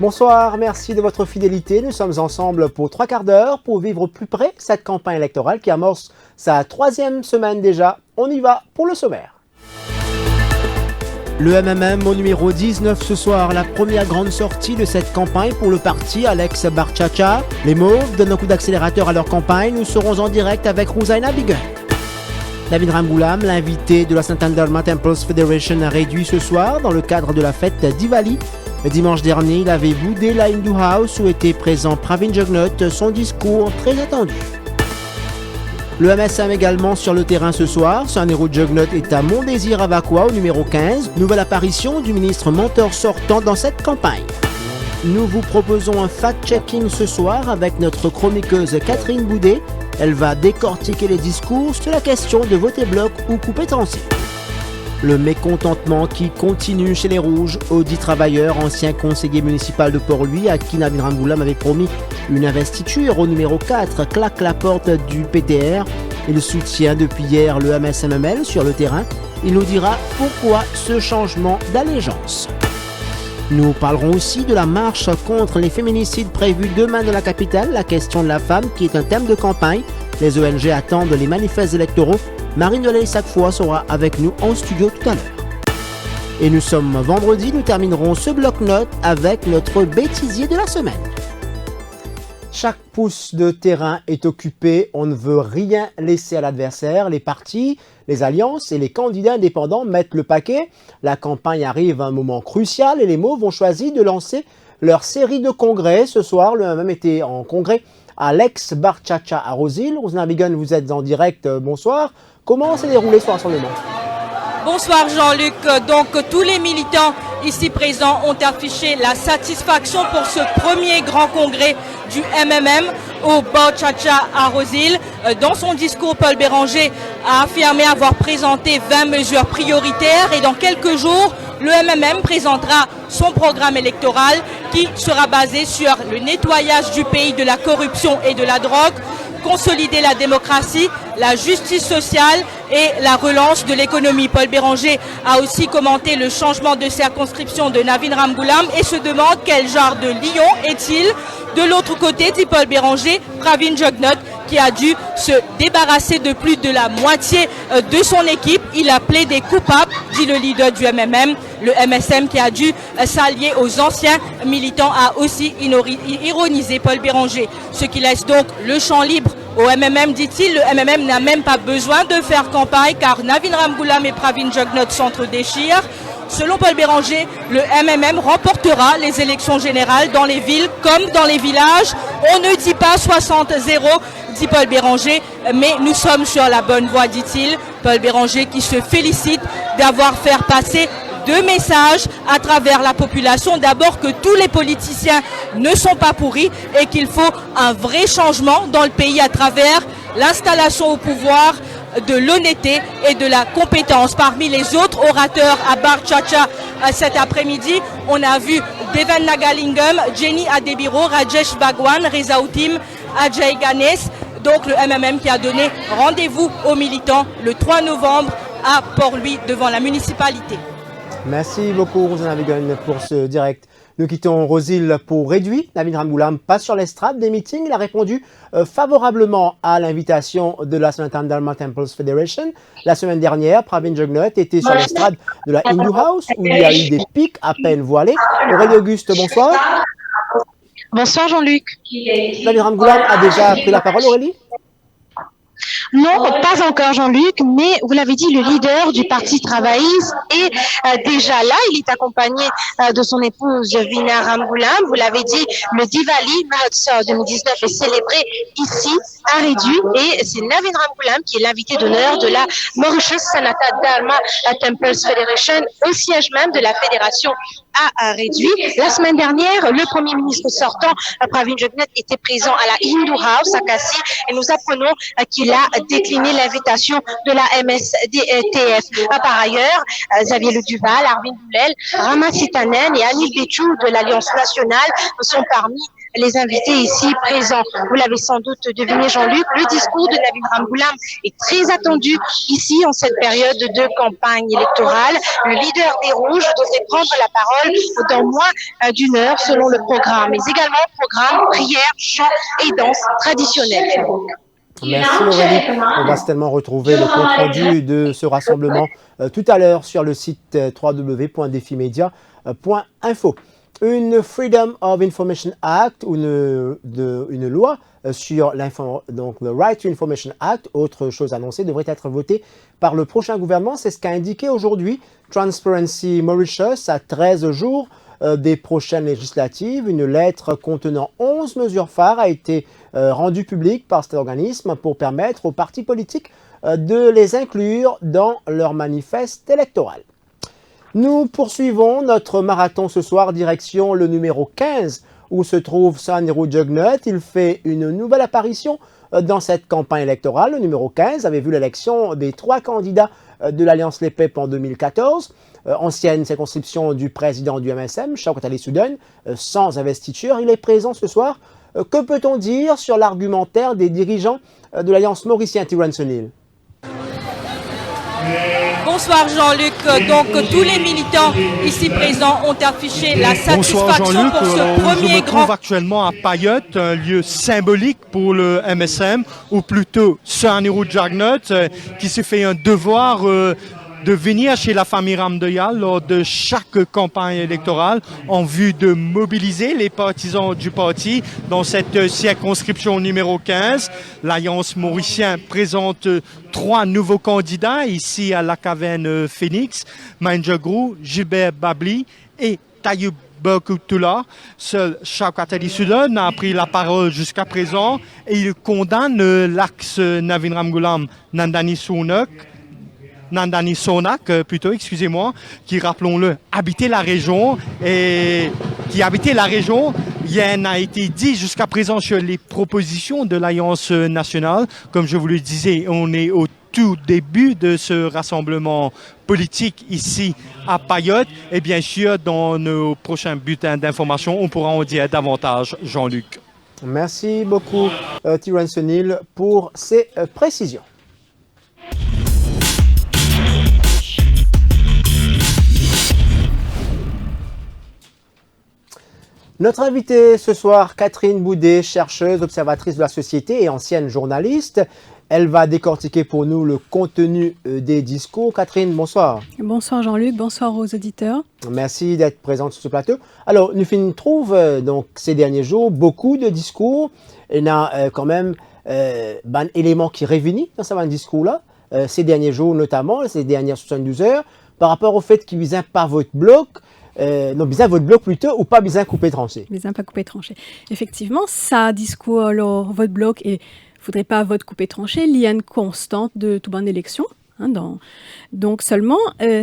Bonsoir, merci de votre fidélité. Nous sommes ensemble pour 3 quarts d'heure pour vivre au plus près cette campagne électorale qui amorce sa 3e semaine déjà. On y va pour le sommaire. Le MMM au numéro 19 ce soir, la première grande sortie de cette campagne pour le parti Alex Barchacha. Les Mauves donnent un coup d'accélérateur à leur campagne. Nous serons en direct avec Rouzaina Biguin. David Ramgoolam, l'invité de la St. Dalma Temples Federation, a réduit ce soir dans le cadre de la fête d'Ivali. Dimanche dernier, il avait boudé la Hindu House où était présent Pravin Jugnauth, son discours très attendu. Le MSM également sur le terrain ce soir. Sanero Jugnauth est à Mont-Désir à Vakwa au numéro 15. Nouvelle apparition du ministre mentor sortant dans cette campagne. Nous vous proposons un fact-checking ce soir avec notre chroniqueuse Catherine Boudet. Elle va décortiquer les discours sur la question de voter bloc ou couper tranché. Le mécontentement qui continue chez les Rouges. Audi Travailleur, ancien conseiller municipal de Port-Louis, à qui David Ramgoolam avait promis une investiture au numéro 4, claque la porte du PTR. Il soutient depuis hier le MSMML sur le terrain. Il nous dira pourquoi ce changement d'allégeance. Nous parlerons aussi de la marche contre les féminicides prévus demain dans la capitale, la question de la femme qui est un thème de campagne. Les ONG attendent les manifestes électoraux. Marine Delay Sacfoy sera avec nous en studio tout à l'heure. Et nous sommes vendredi, nous terminerons ce bloc-notes avec notre bêtisier de la semaine. Chaque pouce de terrain est occupé, on ne veut rien laisser à l'adversaire. Les partis, les alliances et les candidats indépendants mettent le paquet. La campagne arrive à un moment crucial et les Mauves ont choisi de lancer leur série de congrès. Ce soir, le même était en congrès à Alex Barchacha à Roseville. Rouzaina Biguin, vous êtes en direct, bonsoir. Comment s'est déroulé ce rassemblement? Bonsoir Jean-Luc. Donc tous les militants ici présents ont affiché la satisfaction pour ce premier grand congrès du MMM au Barchacha à Roseville. Dans son discours, Paul Béranger a affirmé avoir présenté 20 mesures prioritaires et dans quelques jours, le MMM présentera son programme électoral qui sera basé sur le nettoyage du pays de la corruption et de la drogue, consolider la démocratie, la justice sociale et la relance de l'économie. Paul Béranger a aussi commenté le changement de circonscription de David Ramgoolam et se demande quel genre de lion est-il. De l'autre côté, dit Paul Béranger, Pravin Jugnauth qui a dû se débarrasser de plus de la moitié de son équipe. Il a plaidé coupable, dit le leader du MMM. Le MSM qui a dû s'allier aux anciens militants a aussi ironisé Paul Béranger. Ce qui laisse donc le champ libre au MMM, dit-il. Le MMM n'a même pas besoin de faire campagne car David Ramgoolam et Pravin Jugnauth s'entre-déchirent. Selon Paul Béranger, le MMM remportera les élections générales dans les villes comme dans les villages. On ne dit pas 60-0, dit Paul Béranger, mais nous sommes sur la bonne voie, dit-il. Paul Béranger qui se félicite d'avoir fait passer 2 messages à travers la population. D'abord que tous les politiciens ne sont pas pourris et qu'il faut un vrai changement dans le pays à travers l'installation au pouvoir de l'honnêteté et de la compétence. Parmi les autres orateurs à Barchacha cet après-midi, on a vu Devan Nagalingam, Jenny Adebiro, Rajesh Bhagwan, Reza Outim, Ajay Ganes. Donc le MMM qui a donné rendez-vous aux militants le 3 novembre à Port-Louis devant la municipalité. Merci beaucoup Rouzaina Biguin pour ce direct. Nous quittons Roseville pour réduire. David Ramgoolam passe sur l'estrade des meetings. Il a répondu favorablement à l'invitation de la St. Dalma Temples Federation. La semaine dernière, Pravin Jugnauth était sur l'estrade de la Hindu House où il y a eu des pics à peine voilés. Aurélie Auguste, bonsoir. Bonsoir Jean-Luc. David Ramgoolam a déjà pris la parole, Aurélie? Non, pas encore Jean-Luc, mais vous l'avez dit, le leader du Parti travailliste est déjà là. Il est accompagné de son épouse Vina Ramgoolam. Vous l'avez dit, le Diwali Mahotsav 2019 est célébré ici à Réduit et c'est David Ramgoolam qui est l'invité d'honneur de la Mauritius Sanata Dharma Temples Federation au siège même de la fédération à Réduit. La semaine dernière, le Premier ministre sortant, Pravin Jugnauth, était présent à la Hindu House à Kassi et nous apprenons qu'il a décliné l'invitation de la MSDTF. Par ailleurs, Xavier Le Duval, Arvind Boulel, Rama Sitanen et Anil Béchou de l'Alliance nationale sont parmi les invités ici présents. Vous l'avez sans doute deviné, Jean-Luc, le discours de Navin Ramgoolam est très attendu ici en cette période de campagne électorale. Le leader des Rouges devrait prendre la parole dans moins d'une heure selon le programme, mais également programme prière, chant et danse traditionnelle. Merci Aurélie. On va certainement retrouver le compte-rendu de ce rassemblement tout à l'heure sur le site www.defimedia.info. Une Freedom of Information Act, une loi sur donc le Right to Information Act, autre chose annoncée, devrait être votée par le prochain gouvernement. C'est ce qu'a indiqué aujourd'hui Transparency Mauritius à 13 jours des prochaines législatives. Une lettre contenant 11 mesures phares a été rendue publique par cet organisme pour permettre aux partis politiques de les inclure dans leur manifeste électoral. Nous poursuivons notre marathon ce soir, direction le numéro 15, où se trouve Suaneru Jugnut. Il fait une nouvelle apparition dans cette campagne électorale. Le numéro 15 avait vu l'élection des 3 candidats de l'Alliance Les Peuples en 2014. Ancienne circonscription du président du MSM, Shawkat Ali Soudan, sans investiture. Il est présent ce soir. Que peut-on dire sur l'argumentaire des dirigeants de l'Alliance mauricienne Tiran-Sunil? Bonsoir Jean-Luc. Donc tous les militants ici présents ont affiché la satisfaction pour ce premier grand... Je me trouve actuellement à Payotte, un lieu symbolique pour le MSM, ou plutôt Suaneru Jugnut, qui s'est fait un devoir de venir chez la famille Ramdoyal lors de chaque campagne électorale en vue de mobiliser les partisans du parti dans cette circonscription numéro 15. L'Alliance mauricienne présente 3 nouveaux candidats ici à la caverne Phoenix, Manjagrou, Gilbert Babli et Tayoub Berkoutula. Seul Shawkat Ali Soudan a pris la parole jusqu'à présent et il condamne l'axe Navin Ramgoolam Nandani Sonak, qui, rappelons-le, habitait la région et qui habitait la région. Rien n'a été dit jusqu'à présent sur les propositions de l'Alliance nationale. Comme je vous le disais, on est au tout début de ce rassemblement politique ici à Payotte. Et bien sûr, dans nos prochains bulletins d'information, on pourra en dire davantage, Jean-Luc. Merci beaucoup, Tiran-Sunil, pour ces précisions. Notre invitée ce soir, Catherine Boudet, chercheuse, observatrice de la société et ancienne journaliste. Elle va décortiquer pour nous le contenu des discours. Catherine, bonsoir. Bonsoir Jean-Luc, bonsoir aux auditeurs. Merci d'être présente sur ce plateau. Alors, nous trouvons donc ces derniers jours beaucoup de discours. Il y a quand même un élément qui revenait dans ce discours-là, ces derniers jours notamment, ces dernières 72 heures, par rapport au fait qu'ils visaient pas votre bloc, non, bien votre bloc plutôt, ou pas bien coupé tranché. Bien pas coupé tranché. Effectivement, ça discours, alors, votre bloc, et faudrait pas vote coupé tranché, il y a une constante de toute bonne élection. Hein, donc seulement,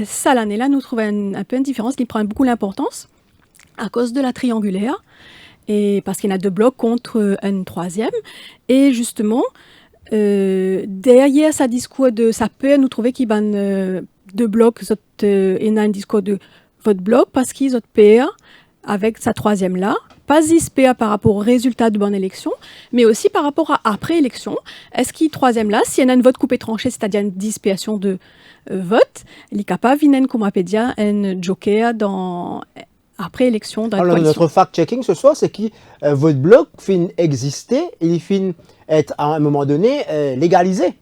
ça l'année-là, nous trouvons un peu une différence qui prend beaucoup l'importance à cause de la triangulaire, et parce qu'il y en a 2 blocs contre un troisième. Et justement, derrière ça discours de ça peut nous trouver qu'il y a 2 blocs, et un discours de votre bloc parce qu'ils ont PA avec sa troisième là, pas juste PA par rapport au résultat de bonne élection, mais aussi par rapport à après élection. Est-ce qu'il troisième là, s'il y a un vote coupé tranché, c'est-à-dire une disparition de vote, il est capable de comme dire un joker dans après élection. Alors notre fact-checking ce soir, c'est que votre bloc fin exister, il fin être à un moment donné légalisé.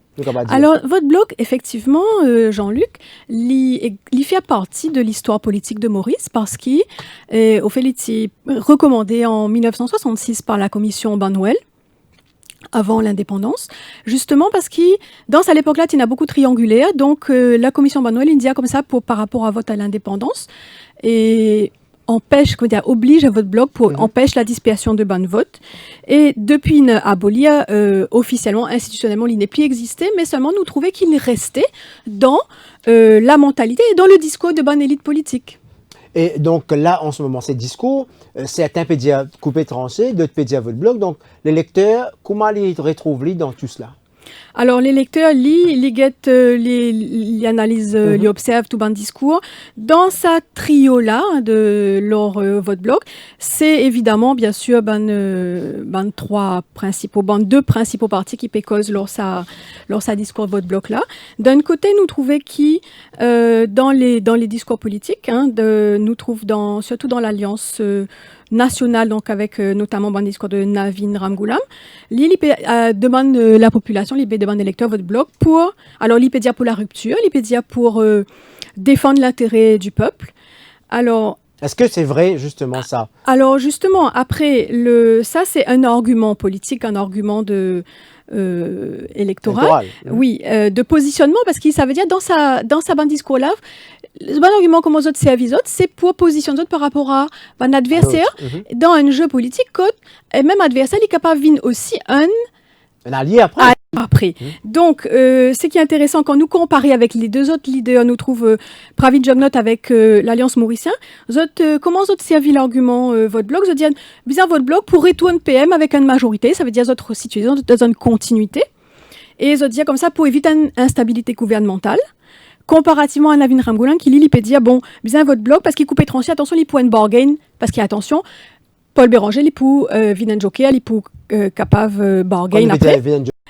Alors, votre bloc, effectivement, Jean-Luc, il fait partie de l'histoire politique de Maurice parce qu'il au fait, il était recommandé en 1966 par la commission Banwell avant l'indépendance, justement parce que dans cette époque-là, il y a beaucoup triangulaire, donc la commission Banwell, il dit comme ça par rapport à vote à l'indépendance et empêche, oblige à votre bloc pour empêche la dispersion de bonnes votes. Et depuis une abolie, officiellement, institutionnellement, il n'est plus existé, mais seulement nous trouvons qu'il restait dans la mentalité et dans le discours de bonne élite politique. Et donc là, en ce moment, ces discours, certains peuvent dire couper tranché, d'autres peuvent dire votre bloc. Donc, les lecteurs, comment ils retrouvent dans tout cela? Alors, les lecteurs lisent, les analysent, les observent tout ban discours. Dans sa trio-là, de leur votre blog, c'est évidemment, bien sûr, deux principaux partis qui pécosent leur sa discours votre blog-là. D'un côté, nous trouvons qui, dans les discours politiques, nous trouve surtout dans l'Alliance nationale, donc avec notamment le discours de Navin Ramgoolam, l'IP demande la population, l'IP demande les lecteurs votre blog pour, alors l'IP dit pour la rupture, l'IP dit pour défendre l'intérêt du peuple. Alors, est-ce que c'est vrai, justement, ça? Alors, justement, après, ça, c'est un argument politique, un argument électoral. Oui, de positionnement, parce que ça veut dire, dans sa bande discours-là, le bon argument comme aux autres services, c'est pour positionner par rapport à un adversaire dans un jeu politique, et même adversaire, il est capable de venir aussi un allié après. Donc, ce qui est intéressant, quand nous comparons avec les deux autres leaders, nous trouvons Pravind Jugnauth avec l'Alliance Mauricien, comment vous servez l'argument votre blog? Vous dites, bizarre votre blog pour retourner PM avec une majorité, ça veut dire votre situation dans une continuité. Et vous dites comme ça pour éviter une instabilité gouvernementale. Comparativement à Navin Ramgoolam, qui lit, il peut dire, bon, bizarre votre blog, parce qu'il coupe étranger, attention, il peut une bargain, parce qu'il y a attention, Paul Béranger, il peut venir joker, il peut capable bargain après.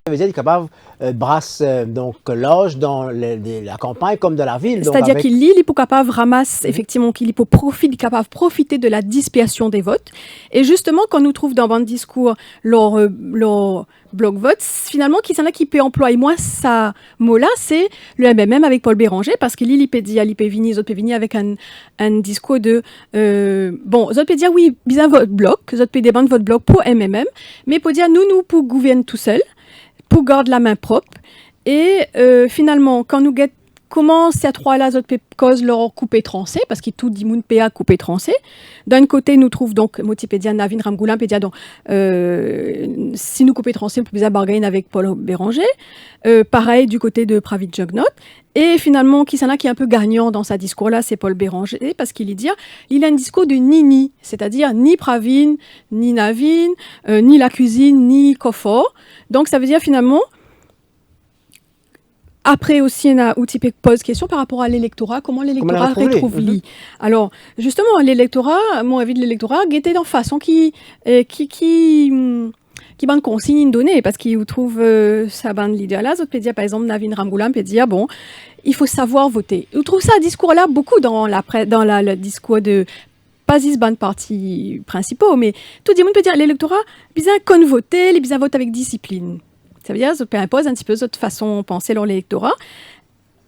Ça veut dire qu'il est capable de brasser loge dans la campagne comme de la ville. C'est-à-dire qu'il lit, il est capable de ramasser, effectivement, qu'il est capable de profiter de la dispersion des votes. Et justement, quand nous trouvons dans le discours leur bloc vote, finalement, qui s'en a qui peut employer moins ça mot-là, c'est le MMM avec Paul Béranger, parce que il peut dire, il peut venir, autres peut venir avec un discours de bon, autres peut dire oui, bien votre bloc, autres peut débattre votre bloc pour MMM, mais pour dire nous pour gouverner tout seul, pour garder la main propre. Et finalement, quand nous comment ces trois-là, autres cause leur coupé trancé, parce qu'il tout dit moun PA coupé trancé. D'un côté, nous trouve donc Motipédia, Navin Ramgoolam, pédia donc si nous coupé trancé, nous pouvons bargainer avec Paul Béranger. Pareil du côté de Pravind Jugnauth. Et finalement, qui s'en a qui est un peu gagnant dans sa discours-là, c'est Paul Béranger, parce qu'il il a un discours de ni-ni, c'est-à-dire ni Pravind, ni Navin, ni la cuisine, ni confort. Donc ça veut dire finalement, après aussi, il y a qui pose question par rapport à l'électorat, comment l'électorat retrouve l'I. Alors, justement, l'électorat, mon avis de l'électorat, était dans façon qui bande consigne donnée, parce qu'il trouve sa bande leader là, peut dire par exemple Navin Ramgoolam peut dire bon, il faut savoir voter. Il trouve ça discours là beaucoup dans le discours de pas les bande partis principaux, mais tout le monde peut dire l'électorat bien qu'on voter, les bien voter avec discipline. Ça veut dire que ça impose un petit peu cette façon de penser dans l'électorat.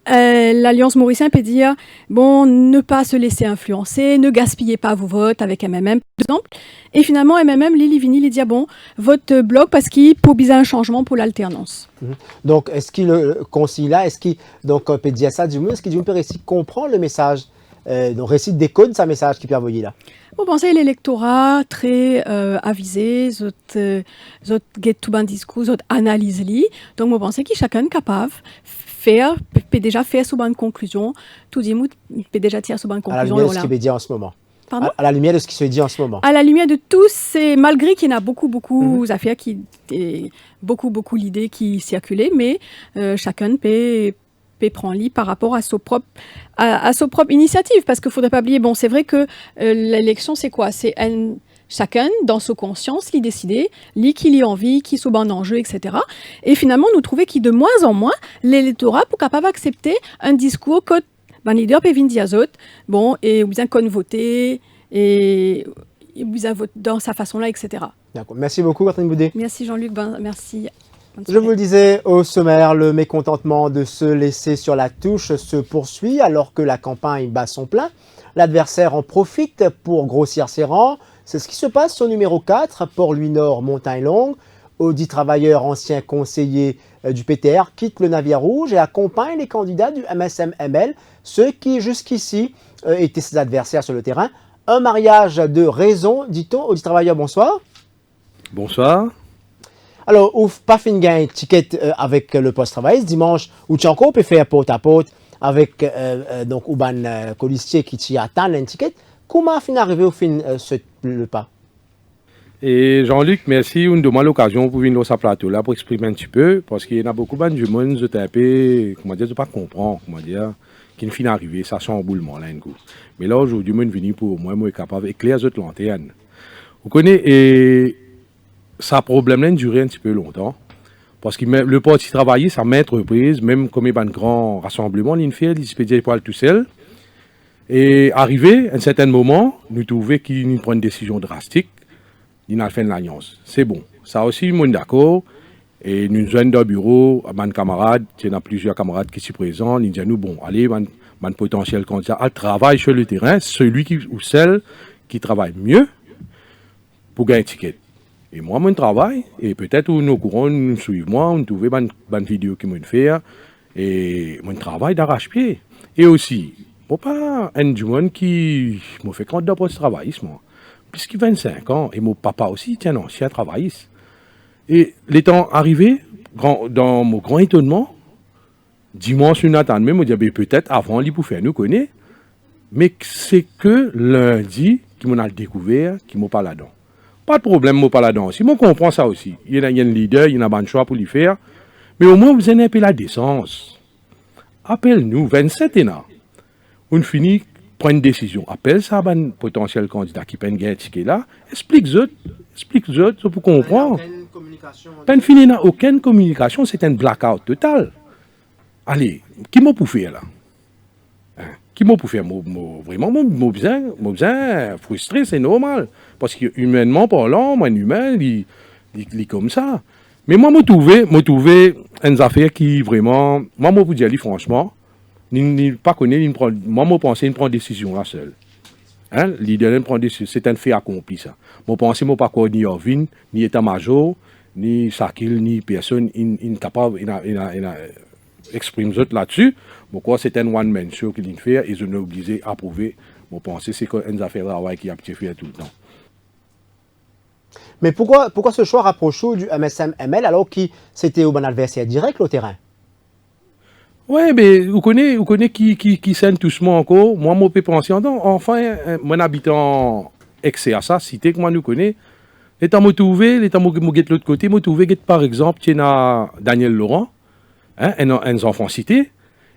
L'Alliance Mauricien peut dire, bon, ne pas se laisser influencer, ne gaspillez pas vos votes avec MMM, par exemple. Et finalement, MMM, Lili Vini, il dit, bon, vote bloc parce qu'il peut bien un changement pour l'alternance. Donc, est-ce qu'il concilie là, est-ce qu'il peut dire ça du moins, est-ce qu'il peut réussir comprendre le message, donc réussir décode sa message qu'il peut envoyer là? Vous pensez l'électorat très avisé, zot get tout ban discours, zot analyse li. Donc vous pensez qu'il chacun est capable peut déjà faire sous bonne conclusion. Tout le monde peut déjà tirer sous bonne conclusion. À la lumière de ce qui est dit en ce moment. Pardon? À la lumière de ce qui se dit en ce moment. À la lumière de tous ces, malgré qu'il y en a beaucoup d'affaires beaucoup l'idée qui circulaient, mais chacun peut prendre lit par rapport à sa propre initiative, parce qu'il ne faudrait pas oublier, bon, c'est vrai que l'élection, c'est quoi? C'est chacun, dans sa conscience, lui décider, lui qui a envie, qui soit en enjeu, etc. Et finalement, nous trouvons qu'il de moins en moins, l'électorat pour capable d'accepter un discours que ben leader peut venir dire bon, et bien qu'on voter, et bien vote dans sa façon-là, etc. D'accord. Merci beaucoup, Catherine Boudet. Merci Jean-Luc, merci. Je vous le disais au sommaire, le mécontentement de se laisser sur la touche se poursuit alors que la campagne bat son plein. L'adversaire en profite pour grossir ses rangs. C'est ce qui se passe au numéro 4, Port-Louis-Nord, Montagne-Longue. Audi Travailleur, ancien conseiller du PTR, quitte le navire rouge et accompagne les candidats du MSM-ML, ceux qui jusqu'ici étaient ses adversaires sur le terrain. Un mariage de raison, dit-on. Audi Travailleur, bonsoir. Bonsoir. Alors, ouf, pas fin gain ticket avec le post-travail. Dimanche, ou tu encore peut faire porte à porte avec donc Ouban Colistier qui t'y attend un ticket. Comment fin arrivé au fin le pas? Et Jean-Luc, merci. On nous demande l'occasion pour venir sur ce plateau là pour exprimer un petit peu, parce qu'il y en a beaucoup de monde qui un peu, comment dire, de pas comprendre, comment dire, qui ne finit d'arriver, ça sent un boulement là, un coup. Mais là, aujourd'hui, je suis venu pour moi, je suis capable d'éclairer cette lanterne. Vous connaissez, et ça problème là, duré un petit peu longtemps, parce que le parti travailler, ça met entreprise, même comme il y a un grand rassemblement, il fait, il se peut dire pas tout seul. Et arrivé, à un certain moment, nous trouvons qu'il prend une décision drastique. Il a fait l'alliance. C'est bon. Ça aussi, nous sommes d'accord. Et nous sommes dans le bureau, mes camarades, il y a plusieurs camarades qui sont présents. Ils disent, nous, bon, allez, mon potentiel candidat, elle travaille sur le terrain, celui ou celle qui travaille mieux pour gagner un ticket. Et moi, mon travail, et peut-être nos courants nous suivent moi, on trouve une vidéo qui m'ont fait, et mon travail d'arrache-pied. Et aussi, pour pas un du monde qui m'a fait candidat pour ce travail, moi. Puisqu'il a 25 ans, et mon papa aussi, tiens, ancien travailliste. Et les temps arrivés, dans mon grand étonnement, dimanche, une attente, même, on dit, peut-être avant, il pouvait nous connaître, mais c'est que lundi, qui m'a découvert, qui m'a pas là-dedans. Pas de problème, moi, pas là-dedans. Si moi, comprends ça aussi. Il y a un leader, il y a un choix pour lui faire, mais au moins, vous avez un peu la décence. Appelle-nous, 27 ans. On finit. Prends une décision. Appelle ça à un potentiel candidat qui peine gagner ticket là. Explique-le pour comprendre. Peine fini n'a aucune communication, c'est un blackout total. Allez, qui m'a pour faire là? Hein? Qui m'a pour faire? Vraiment, moi bien frustré, c'est normal. Parce que humainement parlant, moi, un humain, il est comme ça. Mais moi, je trouvé une affaire qui vraiment, moi, vous dire franchement, ni pas connaître, moi, je pense qu'il prend une décision là seul. Hein? L'idée prend décision, c'est un fait accompli ça. Je pense que je ne pas ni Irvine, ni état-major, ni Sakil, ni personne, il capable, il exprime là-dessus. Pourquoi c'est un one-man show qu'il fait et je n'ai obligé à approuver. Je pense que c'est une affaire de travail qui a fait tout le temps. Mais pourquoi ce choix rapproché du MSM-ML alors que c'était au bon adversaire direct au terrain? Oui, mais vous connaissez qui saigne doucement encore. Moi, je peux penser, enfin, mon habitant excès à ça, cité que moi nous connais. L'état me trouvé, l'état me de l'autre côté, me trouvé par exemple, il y a Daniel Laurent, hein, un enfant cité,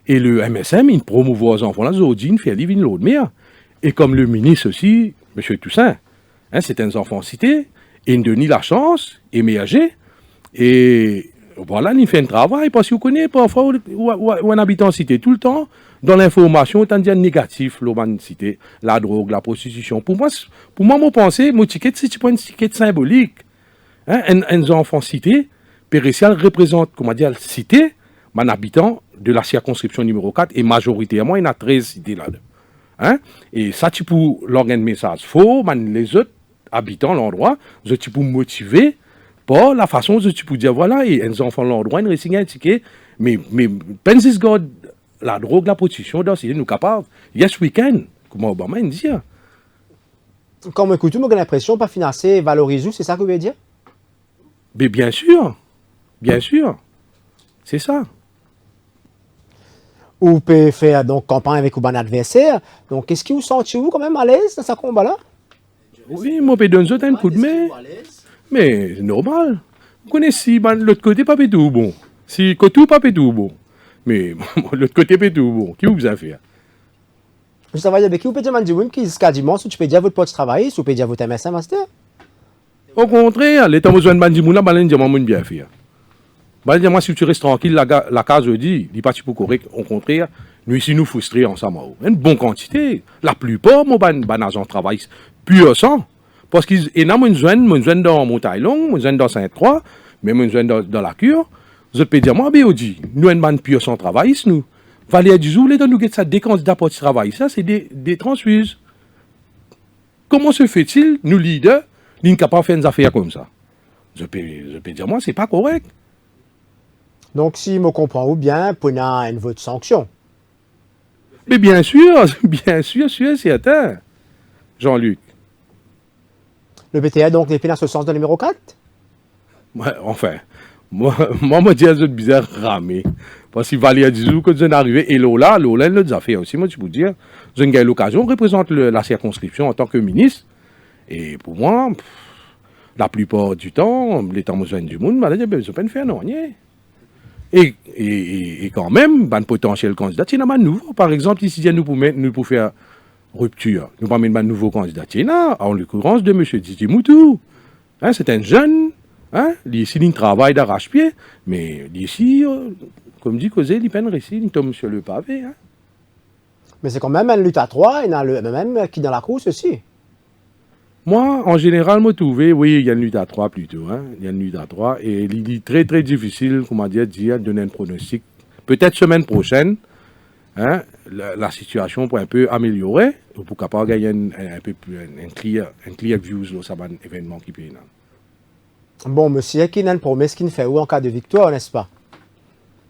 et le MSM, il promouvoit les enfants là, aujourd'hui, il fait vivre une l'autre mère. Et comme le ministre aussi, M. Toussaint, hein, c'est un enfant cité, et il donne la chance, émerger, et voilà, il fait un travail, parce que vous connaissez parfois où un habitant cité tout le temps, dans l'information, autant dire négatif, l'urbaine cité, la drogue, la prostitution. Pour moi, je pense, mon ticket, c'est un ticket symbolique. Hein, un enfant cité, Pérécial représente, comment dire, cité, un habitant de la circonscription numéro 4, et majoritairement, il y a 13 cités là-dedans. Hein? Et ça, tu peux l'organe message faux, les autres habitants de l'endroit, tu peux motiver par la façon dont tu peux dire, voilà, et un enfant de l'endroit, il réussit un ticket, mais Pensis God, la drogue, la prostitution, c'est nous capables. Yes, we can, comme Obama il dit. Quand on écoute, on a l'impression pas financer, valoriser, c'est ça que vous voulez dire? Mais bien sûr, c'est ça. Ou peut faire donc campagne avec un bon adversaire. Donc, qu'est-ce que vous sentez-vous quand même à l'aise dans ce combat-là? Oui, moi, je donne un coup de main. Mais c'est normal. Vous connaissez, l'autre côté, pas tout bon. Si côté pas tout bon. Mais l'autre côté, pas tout bon. Qui vous a fait? Vous travaillez avec qui? Vous pouvez dire qui jusqu'à dimanche, ou tu peux dire votre poste de travail, ou tu peux dire votre MSM master? Au contraire, l'état besoin de bandimoula, je vais bien faire. Moi, si tu restes tranquille, la case, je dis, il n'est pas pour correct. Au contraire, nous ici, nous frustrés ensemble. Une bonne quantité. La plupart, mon agent travaille pur sang. Parce qu'il y a une zone dans Montaillon, une zone dans Sainte-Croix, même une zone dans la Cure. Je peux dire, moi, Béodi, nous, une bande pure sang travaille, nous. Valérie Duzou, les nous ça des candidats pour travail. Ça, c'est des transfuses. Comment se fait-il, nous, leaders, nous ne capables de faire des affaires comme ça? Je peux dire, moi, c'est pas correct. Donc, si je me comprends bien, pour une vote sanction. Mais bien sûr, c'est certain. Jean-Luc. Le BTA, donc, n'est plus dans ce sens de numéro 4? Ouais, enfin, moi, je dis à ce bizarre ramé. Parce que Valérie Dizou, quand je suis arrivé, et Lola, elle nous a fait aussi, moi, tu peux dire, j'ai eu l'occasion, on représente la circonscription en tant que ministre. Et pour moi, La plupart du temps, les temps besoin du monde, ben, ils besoin de faire non, rien. Et quand même, ben, potentiel candidat, il y a un nouveau. Par exemple, ici, nous pour faire rupture, nous pas mettre un nouveau candidat. En l'occurrence de M. Didi Moutou. Hein, c'est un jeune, hein, ici, il travaille d'arrache-pied, mais ici, comme dit Causé, il peine ici, il tombe sur le pavé. Hein. Mais c'est quand même une lutte à trois, et dans le MMM qui est dans la course aussi. Moi, en général, me trouvé, oui, il y a une lutte à trois plutôt. Hein. Il y a une lutte à trois. Et il est très, très difficile, comment dire, de donner un pronostic. Peut-être semaine prochaine, hein, la situation pour un peu améliorer, pour capable gagner un peu plus, un clear views, là, ça va un événement qui peut y avoir. Bon, monsieur, qui n'a une promesse qu'il fait où en cas de victoire, n'est-ce pas?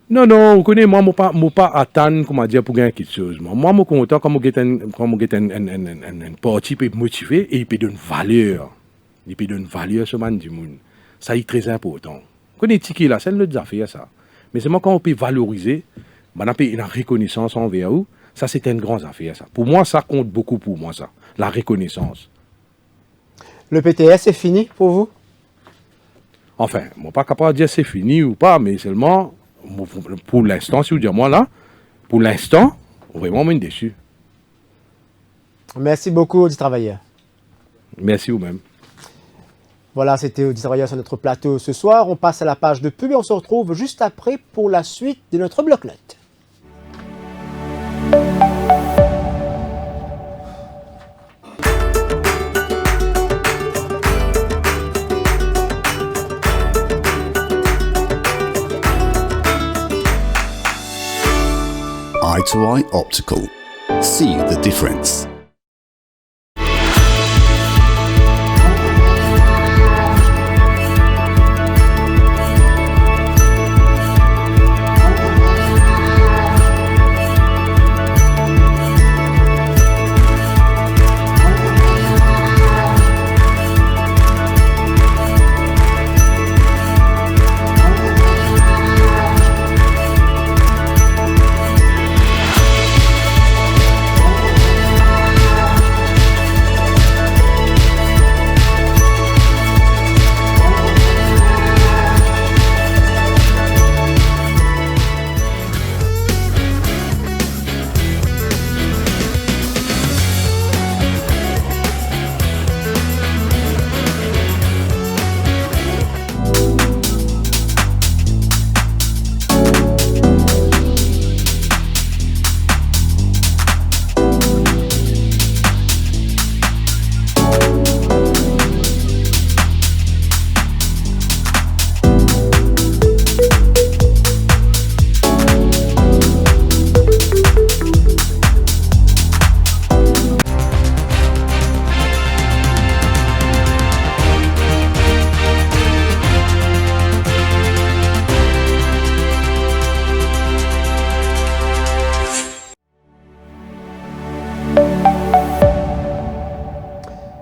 Non, vous connaissez, moi, je ne pas attendre, comment dire, pour gagner quelque chose. Moi, je suis content quand je get un parti peut motiver et il peut donner valeur. Il peut donner valeur sur le monde. Ça est très important. Vous connaissez ticket là, c'est une autre affaire, ça. Mais c'est moi quand on peut valoriser, on peut une reconnaissance envers vous. Ça, c'est une grande affaire, ça. Pour moi, ça compte beaucoup pour moi, ça. La reconnaissance. Le PTS est fini pour vous? Enfin, je ne suis pas capable de dire c'est fini ou pas, mais seulement... Pour l'instant, si vous dites moi là, pour l'instant, vraiment, on est déçu. Merci beaucoup, Audi Travailleur. Merci vous-même. Voilà, c'était Audi Travailleur sur notre plateau ce soir. On passe à la page de pub et on se retrouve juste après pour la suite de notre bloc-notes. Eye to Eye Optical. See the difference.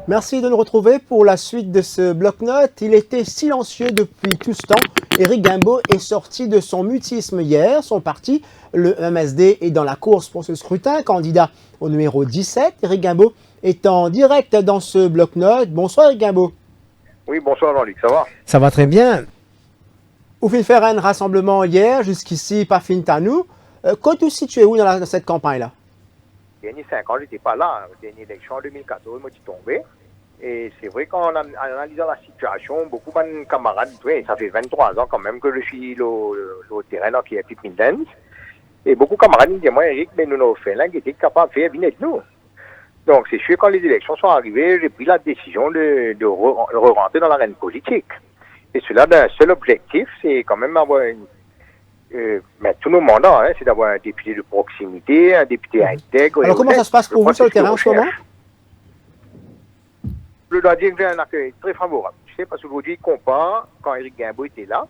Merci de nous retrouver pour la suite de ce bloc-notes. Il était silencieux depuis tout ce temps. Éric Guimbaud est sorti de son mutisme hier. Son parti, le MSD, est dans la course pour ce scrutin. Candidat au numéro 17, Éric Guimbaud est en direct dans ce bloc-notes. Bonsoir Éric Guimbaud. Oui, bonsoir Jean-Luc, ça va? Ça va très bien. Vous finissez faire un rassemblement hier, jusqu'ici, pas fini à nous. Quand vous situez où dans cette campagne-là? Il y a 5 ans, je n'étais pas là. La dernière élection en 2014, moi, je suis tombé. Et c'est vrai qu'en analysant la situation, beaucoup de camarades, oui, ça fait 23 ans quand même que je suis au terrain là, qui est Pip Midlands. Et beaucoup de camarades me disent, moi, Eric, mais nous avons fait l'un qui était capable de faire venir de nous. Donc, c'est sûr, quand les élections sont arrivées, j'ai pris la décision de re-rentrer dans l'arène politique. Et cela d'un seul objectif, c'est quand même avoir mais tous nos mandats, hein, c'est d'avoir un député de proximité, un député intègre. Alors, comment ça se passe pour vous sur le terrain en ce moment? Je dois dire que j'ai un accueil très favorable. Tu sais, parce qu'aujourd'hui, ils comparent quand Éric Guimbaud était là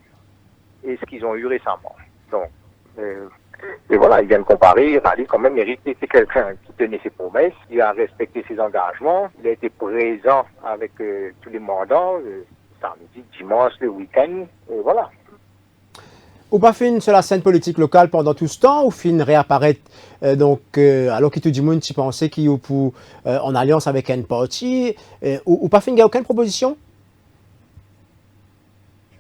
et ce qu'ils ont eu récemment. Donc, et voilà, ils viennent comparer. Il rallie quand même. Éric était quelqu'un qui tenait ses promesses, il a respecté ses engagements, il a été présent avec tous les mandats, samedi, dimanche, le week-end, et voilà. Ou pas fin sur la scène politique locale pendant tout ce temps, ou fin réapparaître alors que tout le monde pensait qu'il y a en alliance avec un parti, ou pas fin, il n'y a aucune proposition?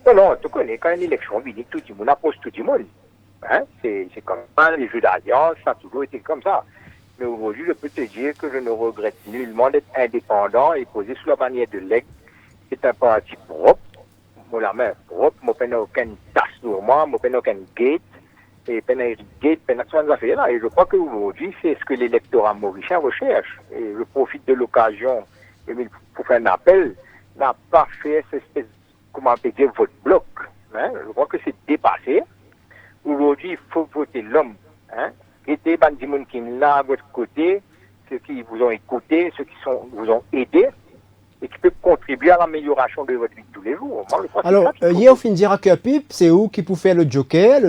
Non, tu connais, quand une élection unique, tout le monde approche tout le monde. Hein? C'est comme ça, les jeux d'alliance, ça a toujours été comme ça. Mais aujourd'hui, je peux te dire que je ne regrette nullement d'être indépendant et posé sous la bannière de l'EG. C'est un parti propre. Moi, la main propre, moi, je n'ai aucune tasse sur moi, moi, je n'ai aucun gate. Et je n'ai gate, je n'ai affaires là. Et je crois qu'aujourd'hui, c'est ce que l'électorat mauricien recherche. Et je profite de l'occasion pour faire un appel. N'a pas fait cette espèce, comment on peut dire, vote bloc. Hein? Je crois que c'est dépassé. Aujourd'hui, il faut voter l'homme. Hein? Et des bandits qui sont là à votre côté, ceux qui vous ont écouté, ceux qui vous ont aidé, et qui peuvent contribuer à l'amélioration de votre vie de tous les jours. Moi, alors, hier, au fin de dire que PIP, c'est où qui peut faire le joker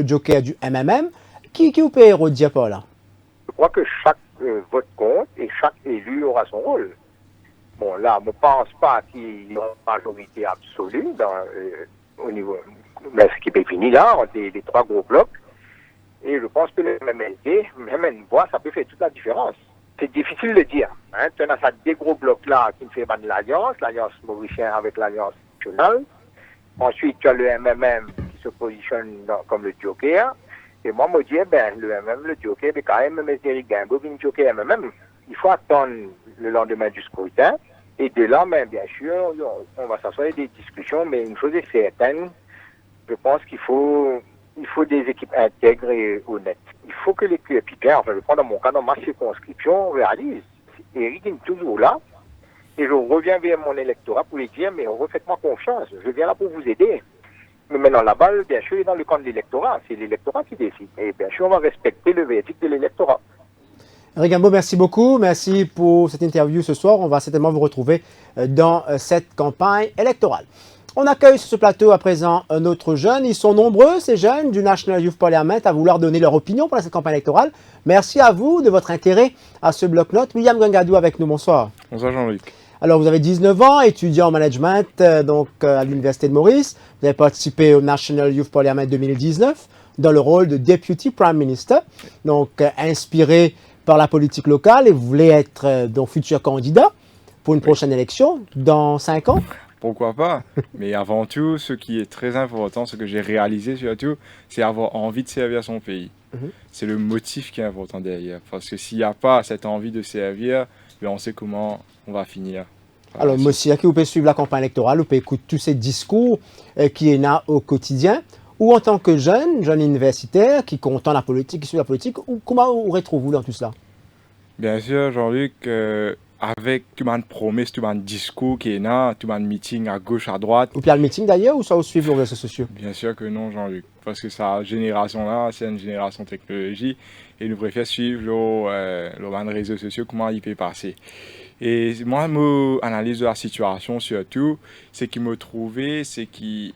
du MMM, qui vous peut redire par là? Je crois que chaque vote compte et chaque élu aura son rôle. Bon, là, je ne pense pas qu'il y ait une majorité absolue au niveau de ce qui est fini là, entre les trois gros blocs. Et je pense que le MMLD, même une voix, ça peut faire toute la différence. C'est difficile de dire. Hein. Tu as des gros blocs-là qui ne fait pas de l'alliance mauricienne avec l'alliance nationale. Ensuite, tu as le MMM qui se positionne comme le joker. Et moi, je me dis, le MMM, le joker, mais quand même, Eric Guimbaud, le joker MMM, il faut attendre le lendemain du scrutin. Et de là, bien sûr, on va s'asseoir des discussions, mais une chose est certaine, je pense qu'il faut des équipes intègres et honnêtes. Il faut que les coéquipiers, enfin je prends dans mon cas, dans ma circonscription, réalisent. Eric est toujours là, et je reviens vers mon électorat pour lui dire, mais refaites-moi confiance, je viens là pour vous aider. Mais maintenant, la balle, bien sûr, est dans le camp de l'électorat. C'est l'électorat qui décide. Et bien sûr, on va respecter le verdict de l'électorat. Eric Guimbaud, merci beaucoup. Merci pour cette interview ce soir. On va certainement vous retrouver dans cette campagne électorale. On accueille sur ce plateau à présent un autre jeune. Ils sont nombreux, ces jeunes du National Youth Parliament, à vouloir donner leur opinion pour cette campagne électorale. Merci à vous de votre intérêt à ce bloc-notes. William Gangadou avec nous, bonsoir. Bonsoir Jean-Luc. Alors, vous avez 19 ans, étudiant en management à l'Université de Maurice. Vous avez participé au National Youth Parliament 2019 dans le rôle de Deputy Prime Minister, donc inspiré par la politique locale, et vous voulez être futur candidat pour une prochaine élection dans 5 ans? Pourquoi pas? Mais avant tout, ce qui est très important, ce que j'ai réalisé surtout, c'est avoir envie de servir son pays. C'est le motif qui est important derrière. Parce que s'il n'y a pas cette envie de servir, on sait comment on va finir. Alors, monsieur, qui vous pouvez suivre la campagne électorale, vous pouvez écouter tous ces discours qui est là au quotidien, ou en tant que jeune universitaire qui compte la politique, qui suit la politique, ou comment vous retrouvez-vous dans tout cela? Bien sûr, Jean-Luc, avec tout le monde promesse, tout le monde discours qui est là, tout le monde meeting à gauche, à droite. Ou bien le meeting d'ailleurs, ou ça vous suivre les réseaux sociaux? Bien sûr que non, Jean-Luc, parce que cette génération-là, c'est une génération technologie, et nous préférons suivre les réseaux sociaux, comment il peut passer. Et moi, mon analyse de la situation surtout, c'est qu'il me trouvait, c'est que